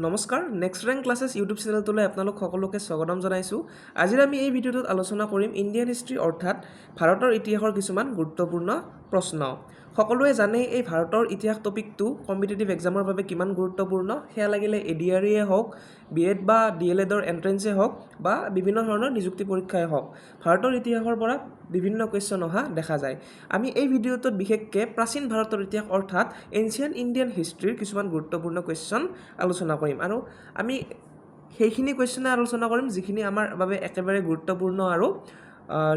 নমস্কাৰ next rank classes YouTube চেনেলটোলৈ আপোনালোক সকলোকে স্বাগতম জনাইছোঁ। আজি আমি এই ভিডিঅ'টোত আলোচনা কৰিম ইণ্ডিয়ান হিষ্ট্ৰী অৰ্থাৎ ভাৰতৰ ইতিহাসৰ কিছুমান গুৰুত্বপূৰ্ণ প্ৰশ্ন। সকলোৱে জানে এই ভাৰতৰ ইতিহাস টপিকটো কম্পিটিটিভ এক্সামৰ বাবে কিমান গুৰুত্বপূৰ্ণ, সেয়া লাগিলে ADRE হওক, BEd বা DLEDৰ এণ্ট্ৰেঞ্চে হওক বা বিভিন্ন ধৰণৰ নিযুক্তি পৰীক্ষাই হওক, ভাৰতৰ ইতিহাসৰ পৰা বিভিন্ন কুৱেশ্যন অহা দেখা যায়। আমি এই ভিডিঅ'টোত বিশেষকৈ প্ৰাচীন ভাৰতৰ ইতিহাস অৰ্থাৎ এনচিয়েণ্ট ইণ্ডিয়ান হিষ্ট্ৰীৰ কিছুমান গুৰুত্বপূৰ্ণ কুৱেশ্যন আলোচনা কৰিম আৰু আমি সেইখিনি কুৱেশ্যনে আলোচনা কৰিম যিখিনি আমাৰ বাবে একেবাৰে গুৰুত্বপূৰ্ণ আৰু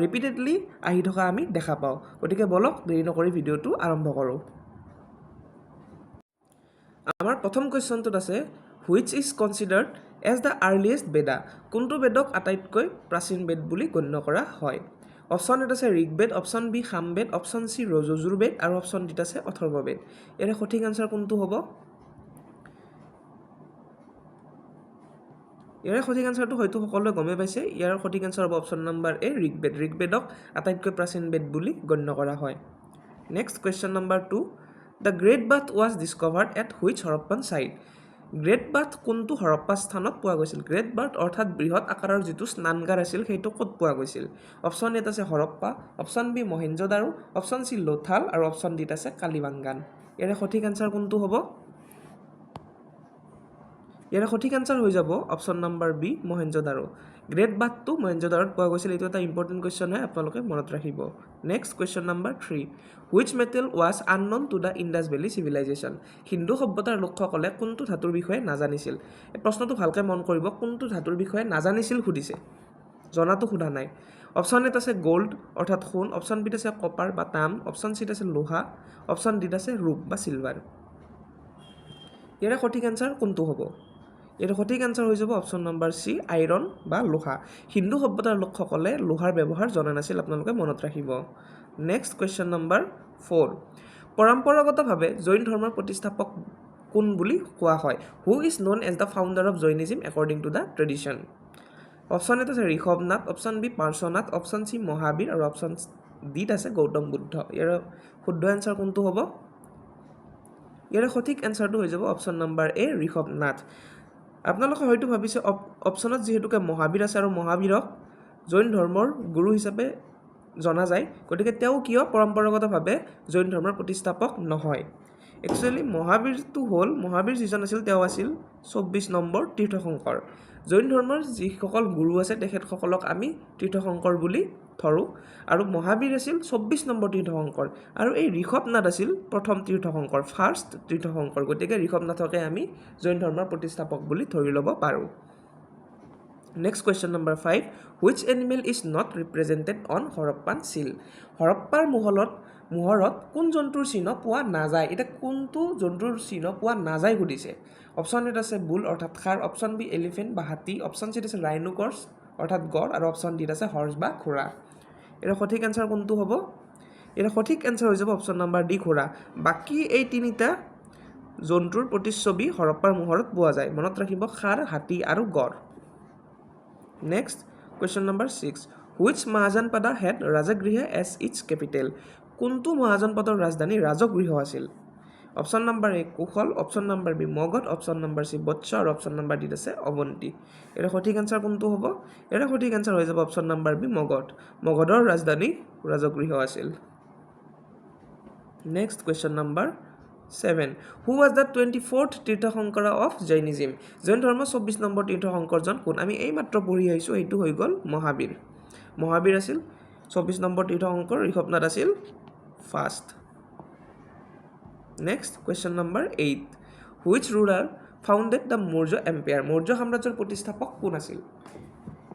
ৰিপিটেডলি আহি থকা আমি দেখা পাওঁ। গতিকে বলক দেৰি নকৰি ভিডিঅ'টো আৰম্ভ কৰোঁ। আমাৰ প্ৰথম কুৱেশ্যনটোত আছে which is considered as the earliest Veda. কোনটো বেদক আটাইতকৈ প্ৰাচীন বেদ বুলি গণ্য কৰা হয়? অপশ্যন এত আছে Rigveda, option B Samaveda, option C Yajurveda আৰু অপশ্যন ডিত আছে অথৰ্ববেদ। ইয়াৰে সঠিক আনচাৰ কোনটো হ'ব? ইয়াৰে সঠিক আনচাৰটো হয়তো সকলোৱে গমেই পাইছে। ইয়াৰ সঠিক আনচাৰ হ'ব অপশ্যন নম্বৰ এ ঋগ্বেদ। ঋগ্বেদক আটাইতকৈ প্ৰাচীন বেদ বুলি গণ্য কৰা হয়। Next question number 2, the great bath was discovered at which Harappan site. Great bath কোনটো হৰপ্পা স্থানত পোৱা গৈছিল? গ্ৰেট বাথ অৰ্থাৎ বৃহৎ আকাৰৰ যিটো স্নানগাৰ আছিল সেইটো ক'ত পোৱা গৈছিল? অপশ্যন এত আছে Harappa, option B Mohenjodaro, option C Lothal আৰু অপশ্যন ডিত আছে কালিবাংগান। ইয়াৰে সঠিক আনচাৰ কোনটো হ'ব? ইয়াৰে সঠিক আনচাৰ হৈ যাব option number B Mohenjodaro. Great বাথটো মহেঞ্জোদাৰোত পোৱা গৈছিল। এইটো এটা ইম্পৰ্টেণ্ট কুৱেশ্যন হয়, আপোনালোকে মনত ৰাখিব। Next question number 3, which metal was unknown to the Indus valley civilization. Sindhu সভ্যতাৰ লোকসকলে কোনটো ধাতুৰ বিষয়ে নাজানিছিল? এই প্ৰশ্নটো ভালকৈ মন কৰিব, কোনটো ধাতুৰ বিষয়ে নাজানিছিল সুধিছে, জনাটো সোধা নাই। অপশ্যন এত আছে গ'ল্ড অৰ্থাৎ সোণ, অপশ্যন বিত আছে কপাৰ বা তাম, অপশ্যন চিত আছে লোহা, অপশ্যন ডিত আছে ৰূপ বা চিলভাৰ। ইয়াৰে সঠিক আনচাৰ কোনটো হ'ব? ইয়াৰ সঠিক আনচাৰ হৈ যাব অপশ্যন নম্বৰ চি আইৰণ বা লোহা। হিন্দু সভ্যতাৰ লোকসকলে লোহাৰ ব্যৱহাৰ জনা নাছিল, আপোনালোকে মনত ৰাখিব। নেক্সট কুৱেশ্যন নম্বৰ 4, পৰম্পৰাগতভাৱে জৈন ধৰ্মৰ প্ৰতিষ্ঠাপক কোন বুলি কোৱা হয়? Who is known as the founder of Jainism according to the tradition. Option এত আছে Rishabhanath, option B Parshvanath, option C Mahavir আৰু অপশ্যন ডিত আছে গৌতম বুদ্ধ। ইয়াৰ শুদ্ধ এনচাৰ কোনটো হ'ব? ইয়াৰে সঠিক এনচাৰটো হৈ যাব অপশ্যন নম্বৰ এ ঋষভনাথ। আপোনালোকে হয়তো ভাবিছে অপশ্যনত যিহেতুকে মহাবীৰ আছে আৰু মহাবীৰক জৈন ধৰ্মৰ গুৰু হিচাপে জনা যায়, গতিকে তেওঁ কিয় পৰম্পৰাগতভাৱে জৈন ধৰ্মৰ প্ৰতিষ্ঠাপক নহয়? একচুৱেলি মহাবীৰ যিজন আছিল তেওঁ আছিল 24 নম্বৰ তীৰ্থশংকৰ। জৈন ধৰ্মৰ যিসকল গুৰু আছে তেখেতসকলক আমি তীৰ্থশংকৰ বুলি ধৰোঁ আৰু মহাবীৰ আছিল 24 নম্বৰ তীৰ্থশংকৰ আৰু এই ঋষভনাথ আছিল প্ৰথম তীৰ্থশংকৰ, ফাৰ্ষ্ট তীৰ্থশংকৰ। গতিকে ঋষভনাথকে আমি জৈন ধৰ্মৰ প্ৰতিষ্ঠাপক বুলি ধৰি ল'ব পাৰোঁ। Next question number 5, which animal is not represented on Harappan seal. হৰপ্পাৰ মোহৰত কোন জন্তুৰ চিহ্ন পোৱা নাযায়? এতিয়া কোনটো জন্তুৰ চিহ্ন পোৱা নাযায় সুধিছে। অপশ্যন এত আছে বুল অৰ্থাৎ ষাঁড়, অপশ্যন বি এলিফেণ্ট বা হাতী, অপশ্যন চিত আছে ৰাইনোকৰ্ছ অৰ্থাৎ গড় আৰু অপশ্যন ডিত আছে হৰ্চ বা ঘোঁৰা। ইয়াৰ সঠিক এনচাৰ কোনটো হ'ব? ইয়াৰ সঠিক এনচাৰ হৈ যাব অপশ্যন নম্বৰ ডি ঘোঁৰা। বাকী এই তিনিটা জন্তুৰ প্ৰতিচ্ছবি হৰপ্পাৰ মোহৰত পোৱা যায়, মনত ৰাখিব ষাঁড়, হাতী আৰু গড়। Next question number 6, which Mahajanapada had Rajagriha as its capital. কোনটো মহাজনপদৰ ৰাজধানী ৰাজগৃহ আছিল? Option number A Kosala, option number B Magadh, option number C Vatsa আৰু অপশ্যন নম্বৰ ডিত আছে অৱন্তী। ইয়াৰ সঠিক এনচাৰ কোনটো হ'ব? ইয়াৰ সঠিক এনচাৰ হৈ যাব অপশ্যন নম্বৰ বি মগধ। মগধৰ ৰাজধানী ৰাজগৃহ আছিল। Next question number 7, who was the 24th Tirthankara of Jainism. Jain ধৰ্মৰ 24 নম্বৰ তীৰ্থশংকৰজন কোন? আমি এইমাত্ৰ পঢ়ি আহিছোঁ, এইটো হৈ গ'ল মহাবীৰ। মহাবীৰ আছিল 24 নম্বৰ তীৰ্থশংকৰ, ঋষভনাথ আছিল first. Next question number 8, which ruler founded the Maurya empire. Maurya সাম্ৰাজ্যৰ প্ৰতিষ্ঠাপক কোন আছিল?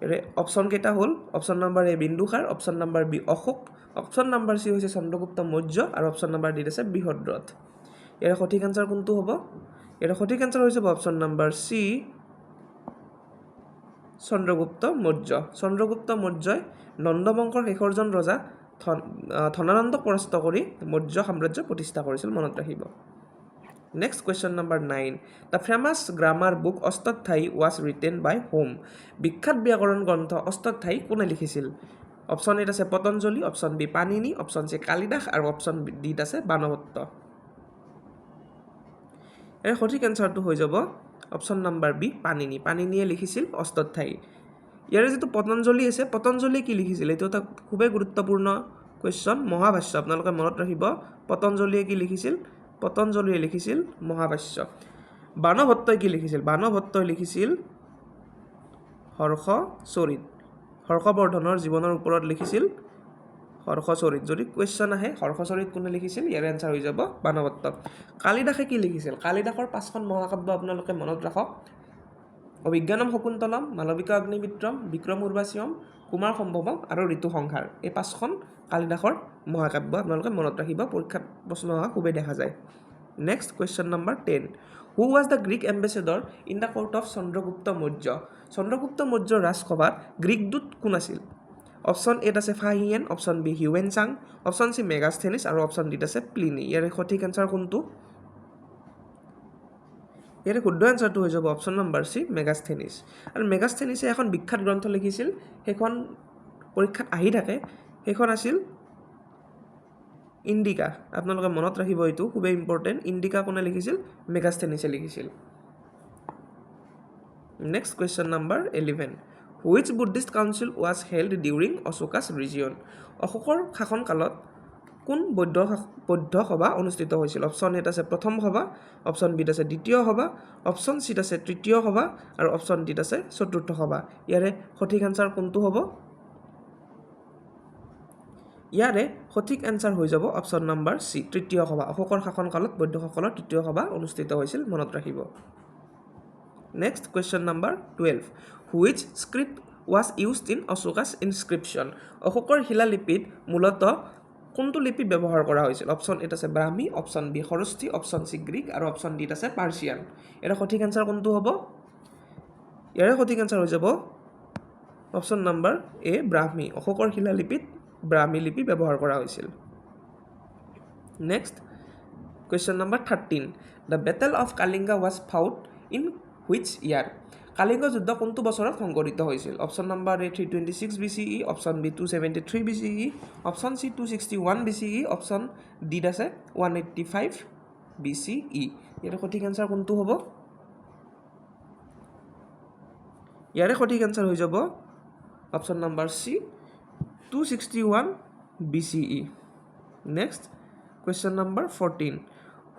ইয়াৰে অপশ্যন কেইটা হ'ল option number A Bindusara, option number B Ashoka, option number C হৈছে চন্দ্ৰগুপ্ত মৌৰ্য আৰু অপশ্যন নম্বৰ ডিত আছে বৃহদ্ৰথ। ইয়াৰ সঠিক আনচাৰ কোনটো হ'ব? ইয়াৰ সঠিক আনচাৰ হৈ যাব option number C Chandragupta Maurya. Chandragupta মৌৰ্যই নন্দবংশৰ শেষৰজন ৰজা ধনানন্দক পৰাস্ত কৰি মৌৰ্য সাম্ৰাজ্য প্ৰতিষ্ঠা কৰিছিল, মনত ৰাখিব। Next question number 9, the famous grammar book Ashtadhyayi was written by whom. বিখ্যাত ব্যাকৰণ গ্ৰন্থ অষ্টাধ্যায়ী কোনে লিখিছিল? অপশ্যন এত আছে Patanjali, option B Panini, option C Kalidasa আৰু অপশ্যন ডিত আছে বাণভট্ট। ইয়াৰ সঠিক এনচাৰটো হৈ যাব অপশ্যন নাম্বাৰ বি পাণিনি পাণিনিয়ে লিখিছিল অষ্টধ্যায়ী ইয়াৰে যিটো পতঞ্জলি আছে পতঞ্জলি কি লিখিছিল এইটো এটা খুবেই গুৰুত্বপূৰ্ণ কুৱেশ্যন মহাভাষ্য আপোনালোকে মনত ৰাখিব পতঞ্জলিয়ে কি লিখিছিল পতঞ্জলিয়ে লিখিছিল মহাভাষ্য বাণভট্টই কি লিখিছিল বাণভট্টই লিখিছিল হৰ্ষচৰিত হৰ্ষবৰ্ধনৰ জীৱনৰ ওপৰত লিখিছিল হৰ্ষচৰিত যদি কুৱেশ্যন আহে হৰ্ষচৰিত কোনে লিখিছিল ইয়াৰ এনচাৰ হৈ যাব বাণভট্ট কালিদাসে কি লিখিছিল কালিদাসৰ 5খন মহাকাব্য আপোনালোকে মনত ৰাখক অভিজ্ঞানম শকুন্তলম মালবিকা অগ্নিমিত্ৰম বিক্ৰম উৰ্বাচীয়ম কুমাৰ সম্ভৱম আৰু ঋতু সংহাৰ এই 5খন কালিদাসৰ মহাকাব্য আপোনালোকে মনত ৰাখিব পৰীক্ষাত প্ৰশ্ন অহা খুবেই দেখা যায় next question number 10 who was the Greek ambassador in the court of Chandragupta Maurya Chandragupta মৌৰ্যৰ ৰাজসভাত গ্ৰীক দূত কোন আছিল অপশ্যন এত আছে Fahien option B Hiuen Tsang option C Megasthenes আৰু অপশ্যন ডিত আছে প্লিনি ইয়াৰে সঠিক এনচাৰ কোনটো ইয়াৰে শুদ্ধ এনচাৰটো হৈ যাব অপশ্যন নম্বৰ চি মেগাস্থেনিছ আৰু মেগাস্থেনিছে এখন বিখ্যাত গ্ৰন্থ লিখিছিল সেইখন পৰীক্ষাত আহি থাকে সেইখন আছিল ইণ্ডিকা আপোনালোকে মনত ৰাখিব এইটো খুবেই ইম্পৰ্টেণ্ট ইণ্ডিকা কোনে লিখিছিল মেগাস্থেনিছে লিখিছিল next question number 11 which Buddhist council was held during Ashoka's reign অশোকৰ শাসনকালত কোন বৌদ্ধ সভা অনুষ্ঠিত হৈছিল অপশ্যন এত আছে প্ৰথম সভা অপশ্যন বিত আছে দ্বিতীয় সভা অপশ্যন চিত আছে তৃতীয় সভা আৰু অপশ্যন ডিত আছে চতুৰ্থ সভা ইয়াৰে সঠিক এনচাৰ কোনটো হ'ব ইয়াৰে সঠিক এনচাৰ হৈ যাব অপশ্যন নম্বৰ চি তৃতীয় সভা অশোকৰ শাসনকালত বৌদ্ধসকলৰ তৃতীয় সভা অনুষ্ঠিত হৈছিল মনত ৰাখিব next question number 12 which script was used in Ashoka's inscription অশোকৰ শিলালিপিত মূলতঃ কোনটো লিপি ব্যৱহাৰ কৰা হৈছিল অপশ্যন এত আছে Brahmi option B Kharosthi option C Greek আৰু অপশ্যন ডিত আছে পাৰ্চিয়ান ইয়াৰ সঠিক এনচাৰ কোনটো হ'ব ইয়াৰে সঠিক এনচাৰ হৈ যাব অপশ্যন নম্বৰ এ ব্ৰাহ্মী অশোকৰ শিলালিপিত ব্ৰাহ্মী লিপি ব্যৱহাৰ কৰা হৈছিল next question number 13 the battle of Kalinga was fought in which year Kalinga যুদ্ধ কোনটো বছৰত সংঘটিত হৈছিল option number A 326 BCE option B 273 BCE option C 261 BCE option ডিত আছে 185 BCE ইয়াৰে সঠিক এনচাৰ কোনটো হ'ব ইয়াৰে সঠিক এনচাৰ হৈ যাব option number C 261 BCE next question number 14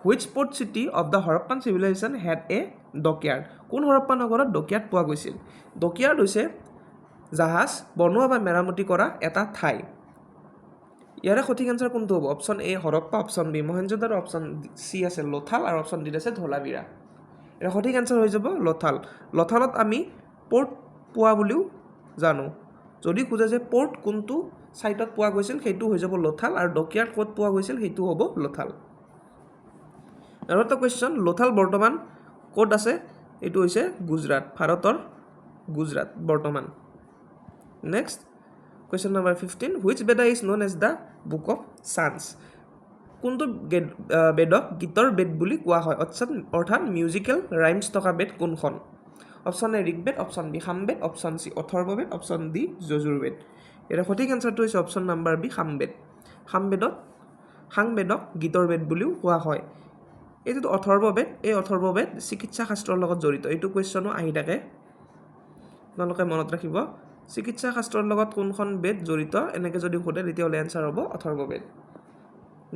which port city of the Harappan civilisation head A dockyard কোন হৰপ্পা নগৰত ডকয়াৰ্ড পোৱা গৈছিল ডকয়াৰ্ড হৈছে জাহাজ বনোৱা বা মেৰামতি কৰা এটা ঠাই ইয়াৰে সঠিক এনচাৰ কোনটো হ'ব option A Harappa option B Mohenjodaro option C আছে লোথাল আৰু অপশ্যন ডিত আছে ধোলাবিৰা ইয়াৰ সঠিক এনচাৰ হৈ যাব লোথাল লোথালত আমি পোৰ্ট পোৱা বুলিও জানো যদি খোজে যে পোৰ্ট কোনটো সাইটত পোৱা গৈছিল সেইটো হৈ যাব লোথাল আৰু ডকয়াৰ্ড ক'ত পোৱা গৈছিল সেইটো হ'ব লোথাল আৰু এটা কুৱেশ্যন লোথাল বৰ্তমান ক'ত আছে এইটো হৈছে গুজৰাট ভাৰতৰ গুজৰাট বৰ্তমান next question number 15 which Veda is known as the book of chants কোনটো বেদক গীতৰ বেদ বুলি কোৱা হয় অৰ্থাৎ মিউজিকেল ৰাইমছ থকা বেদ কোনখন option A Rigveda option B Samaveda option C Atharvaveda option D Yajurveda ইয়াৰ সঠিক এনচাৰটো হৈছে অপশ্যন নম্বৰ বি সামবেদ সামবেদক গীতৰ বেদ বুলিও কোৱা হয় এইটো অথৰ্ববেদ এই অথৰ্ববেদ চিকিৎসা শাস্ত্ৰৰ লগত জড়িত এইটো কুৱেশ্যনো আহি থাকে আপোনালোকে মনত ৰাখিব চিকিৎসা শাস্ত্ৰৰ লগত কোনখন বেদ জড়িত এনেকৈ যদি সোধে তেতিয়াহ'লে এনচাৰ হ'ব Atharvaveda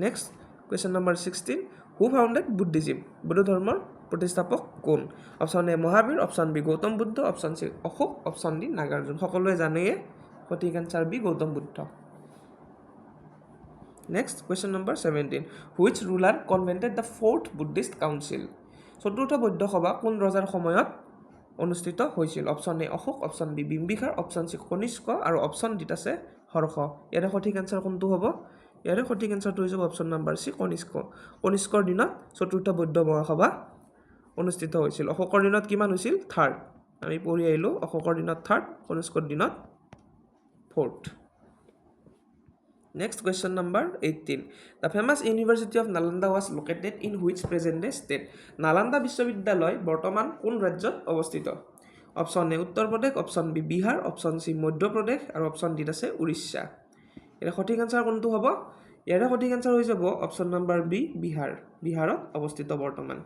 next question number 16 who founded Buddhism Buddha ধৰ্মৰ প্ৰতিষ্ঠাপক কোন option A Mahavira option B Gautama Buddha option C Ashoka option D Nagarjuna সকলোৱে জানেয়ে সঠিক answer B Gautama Buddha next question number 17 which ruler convened the fourth Buddhist council চতুৰ্থ বৌদ্ধ সভা কোন ৰজাৰ সময়ত অনুষ্ঠিত হৈছিল option A Ashoka option B Bimbisara option C Kanishka আৰু অপশ্যন ডিত আছে হৰ্ষ ইয়াৰে সঠিক এনচাৰ কোনটো হ'ব ইয়াৰে সঠিক এনচাৰটো হৈ যাব অপশ্যন নম্বৰ চি কনিষ্কৰ দিনত চতুৰ্থ বৌদ্ধ মহাসভা অনুষ্ঠিত হৈছিল অশোকৰ দিনত কিমান হৈছিল থাৰ্ড আমি পঢ়ি আহিলোঁ অশোকৰ দিনত থাৰ্ড কনিষ্কৰ দিনত fourth Next question number 18. The famous University of Nalanda was located in which present-day state? Nalanda বিশ্ববিদ্যালয় বৰ্তমান কোন ৰাজ্যত অৱস্থিত? Option A Uttar Pradesh, option B Bihar, option C Madhya Pradesh আৰু অপশ্যন ডিত আছে উৰিষ্যা। ইয়াৰ সঠিক আনসাৰ কোনটো হ'ব? ইয়াৰ সঠিক আনসাৰ হৈ যাব অপশ্যন নম্বৰ বি বিহাৰ। বিহাৰত অৱস্থিত বৰ্তমান।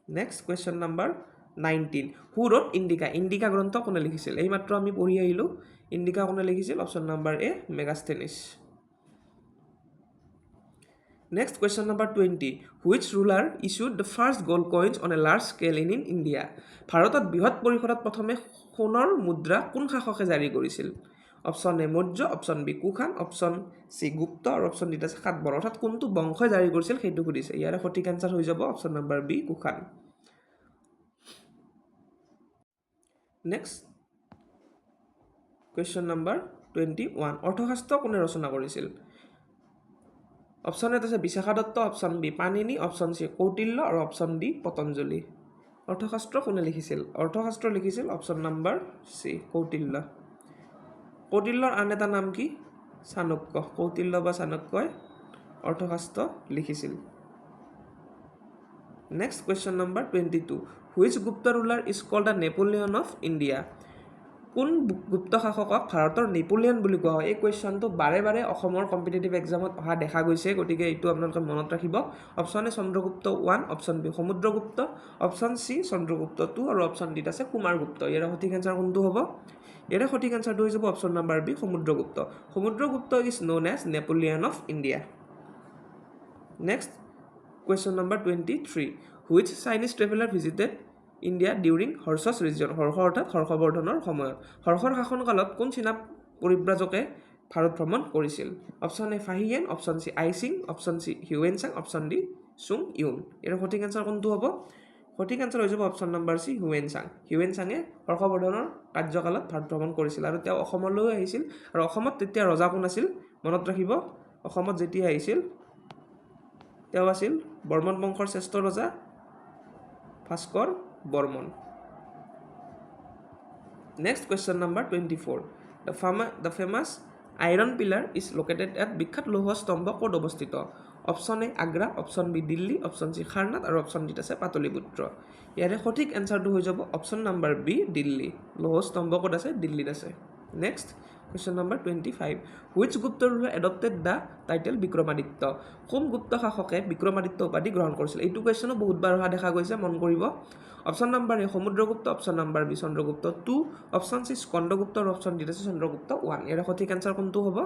Next question number 19. Who wrote Indica? Indica গ্ৰন্থ কোনে লিখিছিল? এইমাত্ৰ আমি পঢ়ি আহিলোঁ। Indica কোনে লিখিছিল? Option number A Megasthenes. Next, question number 20. Which ruler issued the first gold coins on a large scale in India? ভাৰতত বৃহৎ পৰিসৰত প্ৰথমে সোণৰ মুদ্ৰা কোন শাসকে জাৰি কৰিছিল? Option A Maurya, option B Kushan, option C Gupta আৰু অপশ্যন ডিত আছে সাতবাহন। অৰ্থাৎ কোনটো বংশই জাৰি কৰিছিল সেইটো সুধিছে। ইয়াৰে সঠিক এনচাৰ হৈ যাব option number B Kushan. Next, question number 21. Arthashastra কোনে ৰচনা কৰিছিল? অপশ্যন এত আছে Vishakha Datta, option B Panini, option C Kautilya আৰু অপশ্যন ডি পতঞ্জলি। অৰ্থশাস্ত্ৰ কোনে লিখিছিল? অৰ্থশাস্ত্ৰ লিখিছিল অপশ্যন নাম্বাৰ চি কৌটিল্য। কৌটিল্যৰ আন এটা নাম কি? চাণক্য। কৌটিল্য বা চাণক্যই অৰ্থশাস্ত্ৰ লিখিছিল। Next, question number 22. Which Gupta ruler is called the Napoleon of India? কোন গুপ্ত শাসকক ভাৰতৰ নেপোলিয়ন বুলি কোৱা হয়? এই কুৱেশ্যনটো বাৰে বাৰে অসমৰ কম্পিটিটিভ এক্সামত অহা দেখা গৈছে, গতিকে এইটো আপোনালোকে মনত ৰাখিব। Option A Chandragupta 1, option B Samudragupta, option C Chandragupta 2 আৰু অপশ্যন ডিত আছে কুমাৰগুপ্ত। ইয়াৰ সঠিক এনচাৰ কোনটো হ'ব? ইয়াৰে সঠিক এনচাৰটো হৈ যাব option number B Samudragupta. Samudragupta is known as Napoleon of India. Next, question number 23. Which Chinese traveller visited India during Harsha's reign? Harsha অৰ্থাৎ হৰ্ষবৰ্ধনৰ সময়ত। হৰ্ষৰ শাসনকালত কোন চীনা পৰিব্ৰাজকে ভাৰত ভ্ৰমণ কৰিছিল? Option A Fahien, option C Itsing, option C হিউৱেনচাং, অপশ্যন ডি চুং ইউন। ইয়াৰ সঠিক এনচাৰ কোনটো হ'ব? সঠিক এনচাৰ হৈ যাব অপশ্যন নাম্বাৰ চি হিউৱেনচাং। হিউৱেনচাঙে হৰ্ষবৰ্ধনৰ কাৰ্যকালত ভাৰত ভ্ৰমণ কৰিছিল আৰু তেওঁ অসমলৈ আহিছিল। আৰু অসমত তেতিয়া ৰজা কোন আছিল? মনত ৰাখিব, অসমত যেতিয়া আহিছিল তেওঁ আছিল বৰ্মন বংশৰ শ্ৰেষ্ঠ ৰজা Bhaskar Varman. Next, question number 24. The famous iron pillar is located at? বিখ্যাত লৌহ স্তম্ভ ক'ত অৱস্থিত? Option A Agra, option B Delhi, option C Sarnath আৰু অপশ্যন ডিত আছে পাটলিপুত্ৰ। ইয়াৰে সঠিক এনচাৰটো হৈ যাব অপশ্যন নাম্বাৰ বি দিল্লী। লৌহ স্তম্ভ ক'ত আছে? দিল্লীত আছে। Next, question number 25. Which Gupta ruler adopted the title Vikramaditya? কোন গুপ্ত শাসকে বিক্ৰমাদিত্য উপাধি গ্ৰহণ কৰিছিল? এইটো কুৱেশ্যনো বহুতবাৰ অহা দেখা গৈছে, মন কৰিব। Option number A Samudragupta, option number B Chandragupta 2, option C Skandagupta আৰু অপশ্যন ডিত আছে চন্দ্ৰগুপ্ত 1। ইয়াৰ সঠিক এনচাৰ কোনটো হ'ব?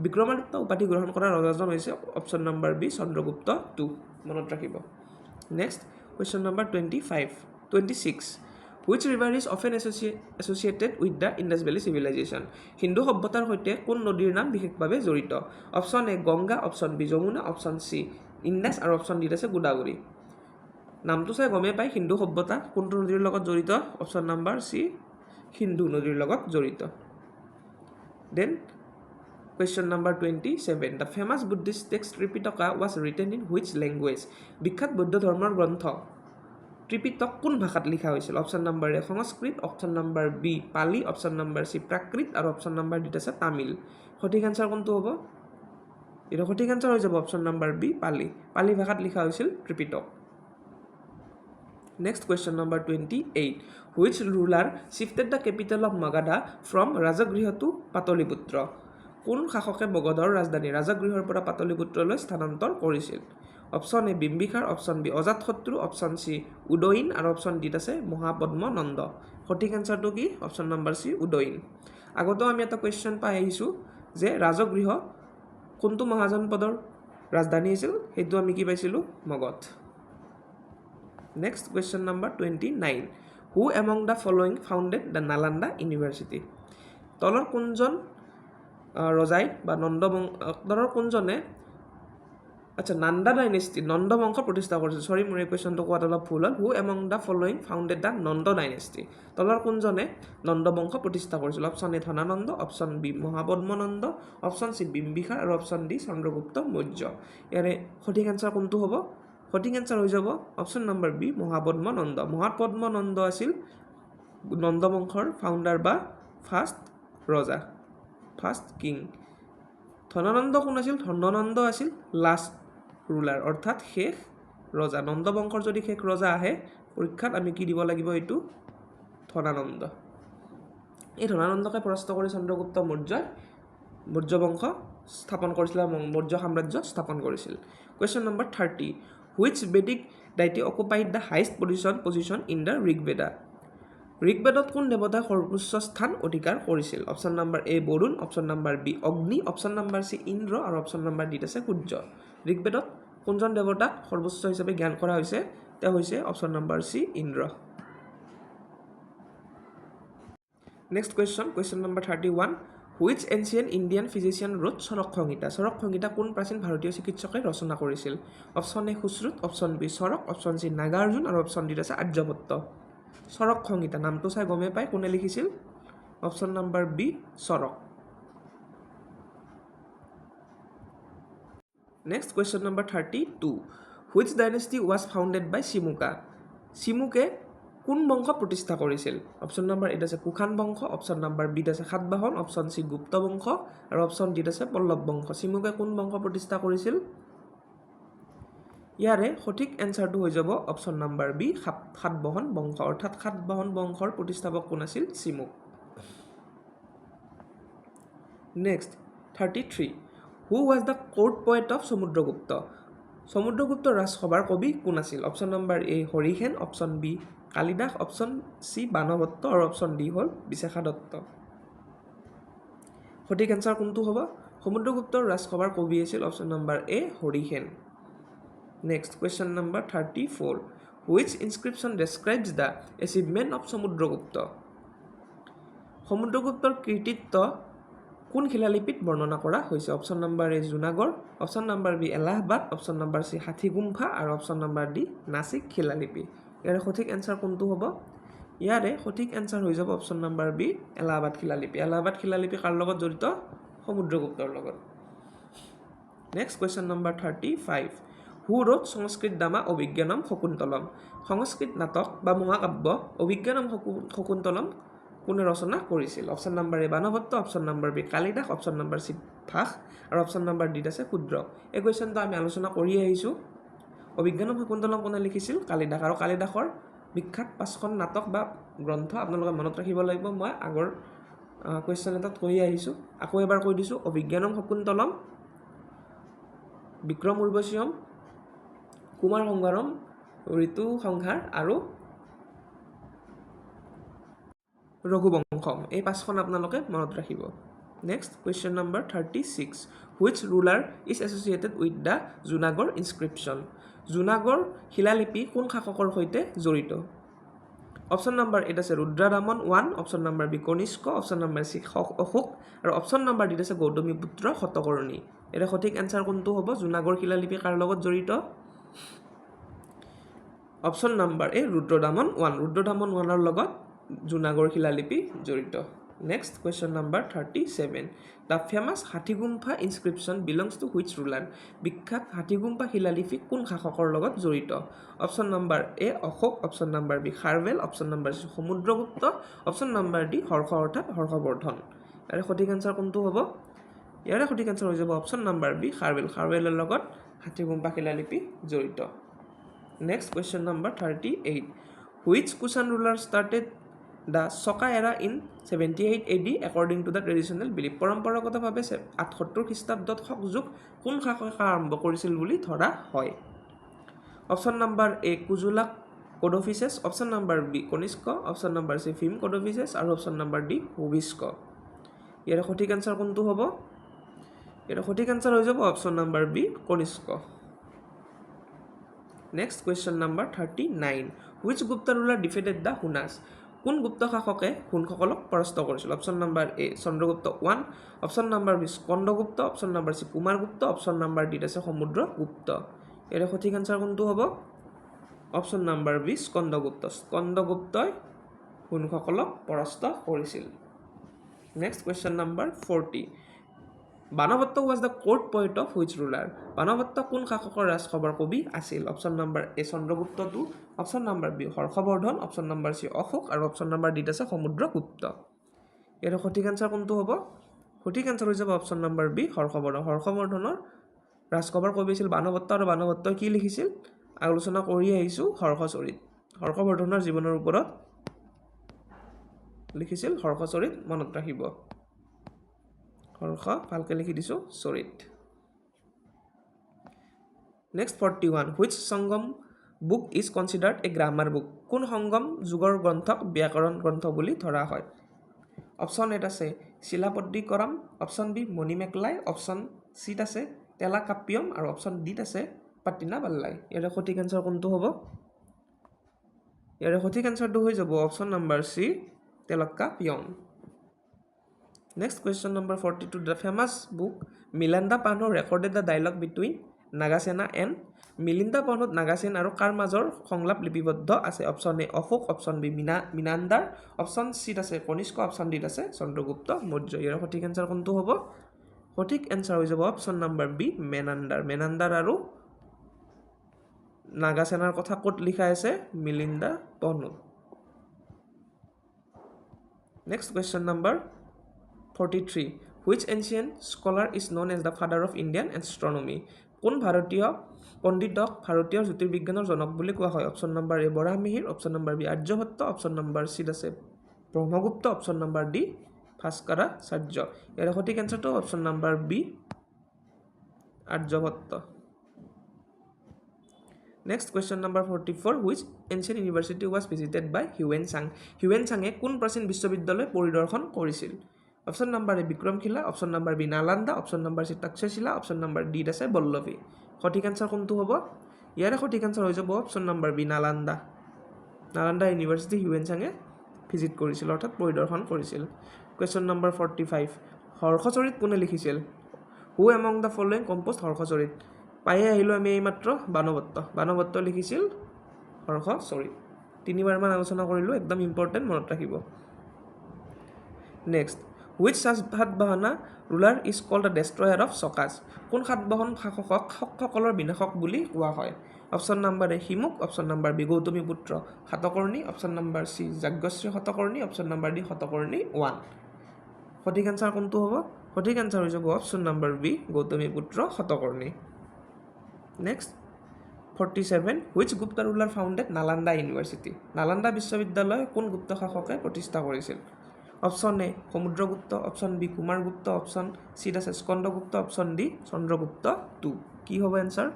বিক্ৰমাদিত্য উপাধি গ্ৰহণ কৰা ৰজাজন হৈছে অপশ্যন নাম্বাৰ বি চন্দ্ৰগুপ্ত 2। মনত ৰাখিব। Next, question number 26. Which river is often associated with the Indus valley civilization? Sindhu সভ্যতাৰ সৈতে কোন নদীৰ নাম বিশেষভাৱে জড়িত? Option A Ganga, option B Yamuna, option C Indus আৰু অপশ্যন ডিত আছে গোদাবৰী। নামটো চাই গমেই পায় সিন্ধু সভ্যতা কোনটো নদীৰ লগত জড়িত? অপশ্যন নাম্বাৰ চি সিন্ধু নদীৰ লগত জড়িত। Then question number 27. The famous Buddhist text Tripitaka was written in which language? বিখ্যাত বৌদ্ধ ধৰ্মৰ গ্ৰন্থ ত্ৰিপিটক কোন ভাষাত লিখা হৈছিল? Option number A Sanskrit, option number B Pali, option number C Prakrit আৰু অপশ্যন নাম্বাৰ ডিত আছে তামিল। সঠিক এনচাৰ কোনটো হ'ব? এইটো সঠিক এনচাৰ হৈ যাব অপশ্যন নাম্বাৰ বি পালি। পালি ভাষাত লিখা হৈছিল Tripitaka. Next, question number 28. Which ruler shifted the capital of Magadha from Rajagriha to Pataliputra? কোন শাসকে মগধৰ ৰাজধানী ৰাজগৃহৰ পৰা পাটলিপুত্ৰলৈ স্থানান্তৰ কৰিছিল? Option A Bimbisara, option B Ajatashatru, option C Udayin আৰু অপশ্যন ডিত আছে মহাপদ্মনন্দ। সঠিক এনচাৰটো কি? Option number C Udayin. আগতেও আমি এটা কুৱেশ্যন পাই আহিছোঁ যে ৰাজগৃহ কোনটো মহাজনপদৰ ৰাজধানী আছিল? সেইটো আমি কি পাইছিলোঁ? Magadha. Next, question number 29. Who among the following founded the Nalanda university? তলৰ কোনজন ৰজাই বা তলৰ কোনজনে নান্দা ডাইনেষ্টি নন্দ বংশ প্ৰতিষ্ঠা কৰিছিল? চৰি, মোৰ এই কুৱেশ্যনটো কোৱাত অলপ ভুল হ'ল। Who among the following founded the Nanda dynasty? তলৰ কোনজনে নন্দ বংশ প্ৰতিষ্ঠা কৰিছিল? Option A Dhanananda, option B Mahapadmananda, option C Bimbisara আৰু অপশ্যন ডি চন্দ্ৰগুপ্ত মৌৰ্য। ইয়াৰে সঠিক এনচাৰ কোনটো হ'ব? সঠিক এনচাৰ হৈ যাব option number B Mahapadmananda. Mahapadmananda আছিল নন্দ বংশৰ ফাউণ্ডাৰ বা ফাৰ্ষ্ট ৰজা, ফাৰ্ষ্ট কিং। ধনানন্দ কোন আছিল? ধনানন্দ আছিল লাষ্ট ৰুলাৰ, অৰ্থাৎ শেষ ৰজা। নন্দ বংশৰ যদি শেষ ৰজা আহে পৰীক্ষাত আমি কি দিব লাগিব? এইটো ধনানন্দ। এই ধনানন্দকে পৰাস্ত কৰি চন্দ্ৰগুপ্ত মৌৰ্যই মৌৰ্য বংশ স্থাপন কৰিছিল, মৌৰ্য সাম্ৰাজ্য স্থাপন কৰিছিল। Question number 30. Which Vedic deity occupied the highest position in the Rig Veda? ঋগ্বেদত কোন দেৱতাই সৰ্বোচ্চ স্থান অধিকাৰ কৰিছিল? Option number A Varuna, option number B Agni, option number C Indra আৰু অপশ্যন নম্বৰ ডিত আছে সূৰ্য। ঋগ্বেদত কোনজন দেৱতাক সৰ্বোচ্চ হিচাপে জ্ঞান কৰা হৈছে? তেওঁ হৈছে option number C Indra. Next question number 31, which ancient Indian physician wrote Charaka Samhita? Charaka Samhita কোন প্ৰাচীন ভাৰতীয় চিকিৎসকে ৰচনা কৰিছিল? Option A Sushruta, option B Charaka, option C Nagarjuna আৰু অপশ্যন ডিত আছে আৰ্যভট্ট। চৰক সংহিতা নামটো চাই গমে পায় কোনে লিখিছিল? Option number B Charaka. Next question number 32, which dynasty was founded by Simuka? চিমুকে কোন বংশ প্ৰতিষ্ঠা কৰিছিল? অপশ্যন নম্বৰ এত আছে কুখান বংশ, অপশ্যন নম্বৰ বিত আছে সাতবাহন, অপশ্যন চি গুপ্ত বংশ আৰু অপশ্যন ডিত আছে পল্লৱ বংশ। চিমুকে কোন বংশ প্ৰতিষ্ঠা কৰিছিল? ইয়াৰে সঠিক এনচাৰটো হৈ যাব অপশ্যন নম্বৰ বি সাতবাহন বংশ, অৰ্থাৎ সাতবাহন বংশৰ প্ৰতিষ্ঠাপক কোন আছিল? Simuka. Next 33, who was the court poet of Samudragupta? Samudragupta ৰাজসভাৰ কবি কোন আছিল? Option number A Harisena, option B Kalidasa, option C Banabhatta আৰু অপশ্যন ডি হ'ল বিশাখা দত্ত। সঠিক এনচাৰ কোনটো হ'ব? সমুদ্ৰগুপ্তৰ ৰাজসভাৰ কবি আছিল option number A Harisena. Next question number 34, which inscription describes the achievement of Samuddragupta? সমুদ্ৰগুপ্তৰ কৃতিত্ব কোন শিলালিপিত বৰ্ণনা কৰা হৈছে? Option number A Junagadh, option number B Allahabad, option number C Hathigumpha আৰু অপশ্যন নম্বৰ ডি নাচিক শিলালিপি। ইয়াৰে সঠিক এনচাৰ কোনটো হ'ব? ইয়াৰে সঠিক এনচাৰ হৈ যাব অপশ্যন নম্বৰ বি এলাহাবাদ শিলালিপি। এলাহাবাদ শিলালিপি কাৰ লগত জড়িত? সমুদ্ৰগুপ্তৰ লগত। Next question number 35, who wrote Sanskrit drama Abhijnanam Shakuntalam? Sanskrit নাটক বা মহাকাব্য অভিজ্ঞানম শকুন্তলম কোনে ৰচনা কৰিছিল? Option number A Banabhatta, option number B Kalidasa, option number C Bhasa আৰু অপশ্যন নম্বৰ ডিত আছে ক্ষুদ্ৰ। এই কুৱেশ্যনটো আমি আলোচনা কৰি আহিছোঁ। অভিজ্ঞানম শকুন্তলম কোনে লিখিছিল? কালিদাস। আৰু কালিদাসৰ বিখ্যাত 5খন নাটক বা গ্ৰন্থ আপোনালোকে মনত ৰাখিব লাগিব। মই আগৰ কুৱেশ্যন এটাত কৈ আহিছোঁ, আকৌ এবাৰ কৈ দিছোঁ। অভিজ্ঞানম শকুন্তলম, বিক্ৰম উৰ্বশীয়ম, কুমাৰ সংহাৰম, ঋতু সংহাৰ আৰু ৰঘুবংশম। এই 5খন আপোনালোকে মনত ৰাখিব। Next question number 36, which ruler is associated with the Junagadh inscription? Junagadh শিলালিপি কোন শাসকৰ সৈতে জড়িত? অপশ্যন নম্বৰ এত আছে Rudradaman 1, option number B Kanishka, option number C Ashoka আৰু অপশ্যন নম্বৰ ডিত আছে গৌতমীপুত্ৰ শতকৰ্ণী। এতিয়া সঠিক এনচাৰ কোনটো হ'ব? জুনাগড় শিলালিপি কাৰ লগত জড়িত? অপশ্যন নম্বৰ এ ৰুদ্ৰদামন 1, ৰুদ্ৰদামন 1ৰ লগত জুনাগড় শিলালিপি জড়িত। Next question number 37, the famous Hathigumpha inscription belongs to which ruler? বিখ্যাত হাতীগুম্ফা শিলালিপি কোন শাসকৰ লগত জড়িত? Option number A Ashoka, option number B Kharavela, option number C Samudragupta, option number D Harsha অৰ্থাৎ হৰ্ষবৰ্ধন। ইয়াৰে সঠিক এনচাৰ কোনটো হ'ব? ইয়াৰে সঠিক এনচাৰ হৈ যাব অপশ্যন নম্বৰ বি খাৰবেল। খাৰবেলৰ লগত হাতীগুম্ফা শিলালিপি জড়িত। Next question number 38, which Kushan ruler started the Saka era in 78 AD according to the traditional belief? পৰম্পৰাগতভাৱে 78 খ্ৰীষ্টাব্দত শক যুগ কোন শাসকে আৰম্ভ কৰিছিল বুলি ধৰা হয়? Option number A Kujula Kadphises, option number B Kanishka, option number C Vima Kadphises আৰু অপশ্যন নম্বৰ ডি হুভিস্ক। ইয়াৰে সঠিক এনচাৰ কোনটো হ'ব? ইয়াৰে সঠিক এনচাৰ হৈ যাব option number B Kanishka. Next question number 39, which Gupta ruler defeated the Hunas? কোন গুপ্ত শাসকে হুনসকলক পৰাস্ত কৰিছিল? Option number A Chandragupta 1, option number B Skandagupta, option number C Kumaragupta, option number ডিত আছে সমুদ্ৰগুপ্ত। ইয়াৰে সঠিক এনচাৰ কোনটো হ'ব? Option number B Skandagupta. স্কন্দগুপ্তই হুনসকলক পৰাস্ত কৰিছিল। Next question number 40, Banabhatta was the court poet of which ruler? Banabhatta কোন শাসকৰ ৰাজসভাৰ কবি আছিল? Option number A Chandragupta 2, option number B Harshavardhana, option number C Ashoka আৰু অপশ্যন নম্বৰ ডিত আছে সমুদ্ৰগুপ্ত। ইয়াৰ সঠিক এনচাৰ কোনটো হ'ব? সঠিক এনচাৰ হৈ যাব অপশ্যন নম্বৰ বি হৰ্ষবৰ্ধন। হৰ্ষবৰ্ধনৰ ৰাজসভাৰ কবি আছিল বাণভট্ট আৰু বাণভট্টই কি লিখিছিল? আলোচনা কৰি আহিছোঁ হৰ্ষচৰিত। হৰ্ষবৰ্ধনৰ জীৱনৰ ওপৰত লিখিছিল হৰ্ষচৰিত, মনত ৰাখিব। হৰ্ষ ভালকৈ লিখি দিছোঁ চৰিত। Next 41, which Sangam book is considered A grammar book কোন সংগম যুগৰ গ্ৰন্থক ব্যাকৰণ গ্ৰন্থ বুলি ধৰা হয় অপশ্যন এত আছে শিলাপদ্দিকৰম অপশ্যন বি মণিমেকলাই অপশ্যন চিত আছে তেলাকাপ্পিয়ম আৰু অপশ্যন ডিত আছে পাট্টিনা বাল্লাই ইয়াৰে সঠিক এনচাৰ কোনটো হ'ব ইয়াৰে সঠিক এনচাৰটো হৈ যাব option number C Tolkappiyam Next question number 42. The famous book Milinda Panho recorded the dialogue between Nagasena and Milinda Panho Nagasen আৰু কাৰ মাজৰ সংলাপ লিপিবদ্ধ আছে option A Ashoka option B Menander option চিত আছে কনিষ্ক অপশ্যন ডিত আছে চন্দ্ৰগুপ্ত মৌৰ্য ইয়াৰ সঠিক এনচাৰ কোনটো হ'ব সঠিক এনচাৰ হৈ যাব অপশ্যন নম্বৰ বি মেনান্দাৰ আৰু নাগাসেনাৰ কথা ক'ত লিখা আছে মিলিন্দা পানহত Next question number 43. Which ancient scholar is known as the father of Indian astronomy? কোন ভাৰতীয় পণ্ডিতক ভাৰতীয় জ্যোতিৰ্বিজ্ঞানৰ জনক বুলি কোৱা হয় option number A Varahamihira option number B Aryabhata option number C আছে Brahmagupta option number D Bhaskaracharya ইয়াৰ সঠিক এনচাৰটো option number B Aryabhata Next question number 44. Which ancient university was visited by Huyen Tsang? Huyen Tsang-এ কোন প্ৰাচীন বিশ্ববিদ্যালয় পৰিদৰ্শন কৰিছিল option number A Vikramashila option number B Nalanda option number C Taxila option number D আছে বল্লভী সঠিক এনচাৰ কোনটো হ'ব ইয়াৰে সঠিক এনচাৰ হৈ যাব option number B Nalanda university হিউৱেন চাঙে ভিজিট কৰিছিল অৰ্থাৎ পৰিদৰ্শন কৰিছিল কুৱেশ্যন নম্বৰ 45 হৰ্ষচৰিত কোনে লিখিছিল who among the following composed Harshacharita পায়ে আহিলোঁ আমি এইমাত্ৰ বানৱত্ত লিখিছিল হৰ্ষচৰিত তিনিবাৰমান আলোচনা কৰিলোঁ একদম ইম্পৰ্টেণ্ট মনত ৰাখিব next Which সাতবাহনা ruler is called the destroyer of Sokas? কোন সাতবাহন শাসকক সকলৰ বিনাশক বুলি কোৱা হয় option number A Simuka option number B Gautamiputra Satakarni option number C Yajnashri Satakarni option number D Satakarni 1 সঠিক এনচাৰ কোনটো হ'ব সঠিক এনচাৰ হৈ যাব option number B Gautamiputra Satakarni next 47 Which Gupta ruler founded Nalanda University? Nalanda বিশ্ববিদ্যালয় কোন গুপ্ত শাসকে প্ৰতিষ্ঠা কৰিছিল option A Samudragupta option B Kumaragupta option C আছে স্কন্দগুপ্ত অপশ্যন ডি চন্দ্ৰগুপ্ত 2 কি হ'ব এনচাৰ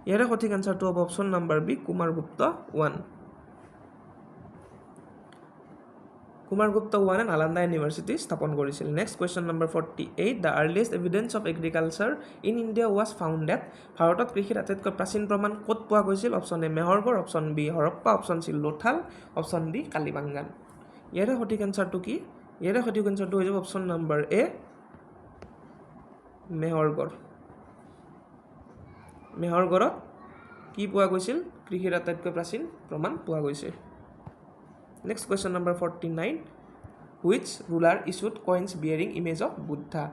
ইয়াৰে সঠিক এনচাৰটো হ'ব option number B Kumaragupta 1 Kumaragupta 1 Nalanda university স্থাপন কৰিছিল next question number 48 the earliest evidence of agriculture in India was found at ভাৰতত কৃষিৰ আটাইতকৈ প্ৰাচীন প্ৰমাণ ক'ত পোৱা গৈছিল option A Mehrgarh option B Harappa option C Lothal option D Kalibangan ইয়াৰে সঠিক এনচাৰটো কি ইয়াৰে সঠিক এনচাৰটো হৈ যাব অপশ্যন নম্বৰ এ মেহৰগড়ত কি পোৱা গৈছিল কৃষিৰ আটাইতকৈ প্ৰাচীন প্ৰমাণ পোৱা গৈছে next question number 49 Which ruler issued coins bearing image of Buddha?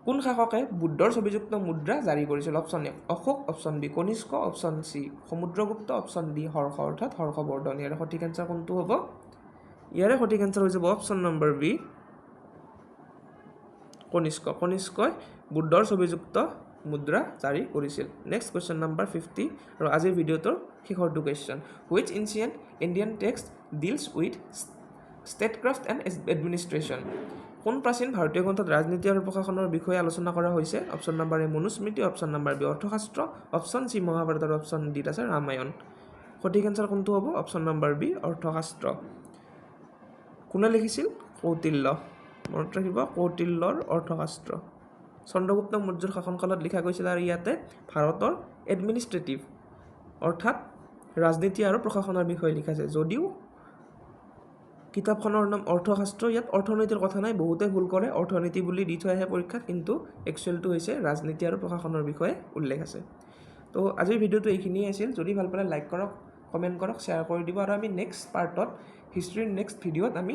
কোন শাসকে বুদ্ধৰ ছবিযুক্ত মুদ্ৰা জাৰি কৰিছিল option A Ashoka option B Kanishka option C Samudragupta option D Harsha অৰ্থাৎ হৰ্ষবৰ্ধন ইয়াৰে সঠিক এনচাৰ কোনটো হ'ব ইয়াৰে সঠিক এনচাৰ হৈ যাব অপশ্যন নম্বৰ বি কনিষ্কই বুদ্ধৰ ছবিযুক্ত মুদ্ৰা জাৰি কৰিছিল নেক্সট কুৱেশ্যন নম্বৰ 50 আৰু আজিৰ ভিডিঅ'টোৰ শেষৰটো question which ancient Indian text deals with statecraft and administration কোন প্ৰাচীন ভাৰতীয় গ্ৰন্থত ৰাজনীতি আৰু প্ৰশাসনৰ বিষয়ে আলোচনা কৰা হৈছে অপশ্যন নম্বৰ এ Manusmriti option number B অৰ্থশাস্ত্ৰ option C Mahabharata আৰু অপশ্যন ডি আছে ৰামায়ণ সঠিক এনচাৰ কোনটো হ'ব অপশ্যন নম্বৰ বি অৰ্থশাস্ত্ৰ কোনে লিখিছিল কৌটিল্য মনত ৰাখিব কৌটিল্যৰ অৰ্থশাস্ত্ৰ চন্দ্ৰগুপ্ত মৌৰ্যৰ শাসনকালত লিখা গৈছিল আৰু ইয়াতে ভাৰতৰ এডমিনিষ্ট্ৰেটিভ অৰ্থাৎ ৰাজনীতি আৰু প্ৰশাসনৰ বিষয়ে লিখা আছে যদিও কিতাপখনৰ নাম অৰ্থশাস্ত্ৰ ইয়াত অৰ্থনীতিৰ কথা নাই বহুতে ভুল কৰে অৰ্থনীতি বুলি দি থৈ আহে পৰীক্ষাত কিন্তু একচুৱেলটো হৈছে ৰাজনীতি আৰু প্ৰশাসনৰ বিষয়ে উল্লেখ আছে তো আজিৰ ভিডিঅ'টো এইখিনিয়ে আছিল যদি ভাল পালে লাইক কৰক কমেণ্ট কৰক শ্বেয়াৰ কৰি দিব আৰু আমি নেক্সট পাৰ্টত হিষ্ট্ৰীৰ নেক্সট ভিডিঅ'ত আমি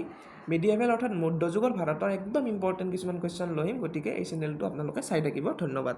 মেডিয়েভেল অৰ্থাৎ মধ্যযুগৰ ভাৰতৰ একদম ইম্পৰ্টেণ্ট কিছুমান কুৱেশ্যন লৈ আহিম গতিকে এই চেনেলটো আপোনালোকে চাই থাকিব ধন্যবাদ